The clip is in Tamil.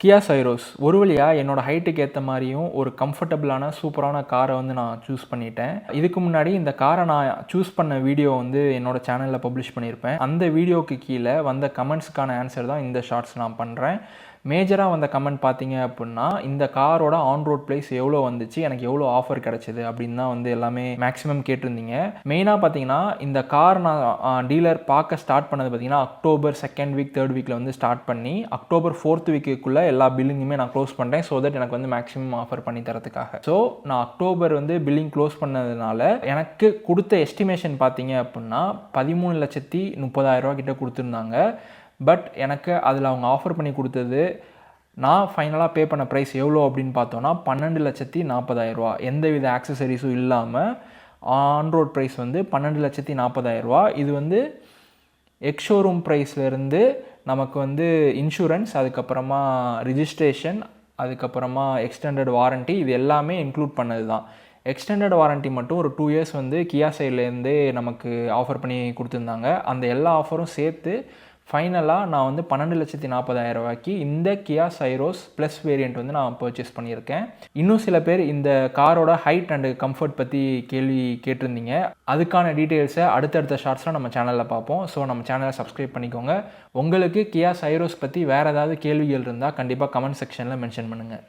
கியா சைரோஸ் ஒரு வழியாக என்னோடய ஹைட்டுக்கு ஏற்ற மாதிரியும் ஒரு கம்ஃபர்டபுளான சூப்பரான காரை வந்து நான் சூஸ் பண்ணிட்டேன். இதுக்கு முன்னாடி இந்த காரை நான் சூஸ் பண்ண வீடியோ வந்து என்னோடய சேனலில் பப்ளிஷ் பண்ணியிருப்பேன். அந்த வீடியோவுக்கு கீழே வந்த கமெண்ட்ஸ்க்கான ஆன்சர் தான் இந்த ஷார்ட்ஸ் நான் பண்ணுறேன். மேஜராக வந்த கமெண்ட் பார்த்தீங்க அப்படின்னா, இந்த காரோட ஆன் ரோட் ப்ரைஸ் எவ்வளோ வந்துச்சு, எனக்கு எவ்வளோ ஆஃபர் கிடச்சிது அப்படின்னு தான் வந்து எல்லாமே மேக்ஸிமம் கேட்டிருந்தீங்க. மெயினாக பார்த்தீங்கன்னா, இந்த கார் நான் டீலர் பார்க்க ஸ்டார்ட் பண்ணது பார்த்தீங்கன்னா அக்டோபர் 2nd வீக் 3rd வீக்கில் வந்து ஸ்டார்ட் பண்ணி அக்டோபர் 4th வீக்குள்ளே எல்லா பில்லிங்குமே நான் க்ளோஸ் பண்ணுறேன். ஸோ தட் எனக்கு வந்து மேக்ஸிமம் ஆஃபர் பண்ணி தரதுக்காக. ஸோ நான் அக்டோபர் வந்து பில்லிங் க்ளோஸ் பண்ணதுனால எனக்கு கொடுத்த எஸ்டிமேஷன் பார்த்தீங்க அப்படின்னா 13,30,000 கிட்ட கொடுத்துருந்தாங்க. பட் எனக்கு அதில் அவங்க ஆஃபர் பண்ணி கொடுத்தது, நான் ஃபைனலாக பே பண்ண ப்ரைஸ் எவ்வளோ அப்படின்னு பார்த்தோன்னா 12,40,000. எந்தவித ஆக்சசரிஸும் இல்லாமல் ஆன் ரோட் ப்ரைஸ் வந்து 12,40,000. இது வந்து எக்ஸ்ஷோரூம் ப்ரைஸ்லேருந்து நமக்கு வந்து இன்சூரன்ஸ், அதுக்கப்புறமா ரிஜிஸ்ட்ரேஷன், அதுக்கப்புறமா எக்ஸ்டெண்டட் வாரண்ட்டி, இது எல்லாமே இன்க்ளூட் பண்ணது தான். எக்ஸ்டெண்டட் வாரண்ட்டி மட்டும் ஒரு 2 இயர்ஸ் வந்து கியா சைட்லேருந்தே நமக்கு ஆஃபர் பண்ணி கொடுத்துருந்தாங்க. அந்த எல்லா ஆஃபரும் சேர்த்து ஃபைனலாக நான் வந்து 12,40,000 இந்த கியா சைரோஸ் ப்ளஸ் வேரியண்ட் வந்து நான் பர்ச்சேஸ் பண்ணியிருக்கேன். இன்னும் சில பேர் இந்த காரோட ஹைட் அண்டு கம்ஃபர்ட் பற்றி கேள்வி கேட்டிருந்தீங்க. அதுக்கான டீட்டெயில்ஸை அடுத்தடுத்த ஷார்ட்ஸில் நம்ம சேனலில் பார்ப்போம். ஸோ நம்ம சேனலை சப்ஸ்கிரைப் பண்ணிக்கோங்க. உங்களுக்கு கியா சைரோஸ் பற்றி வேறு ஏதாவது கேள்விகள் இருந்தால் கண்டிப்பாக கமெண்ட் செக்ஷனில் மென்ஷன் பண்ணுங்கள்.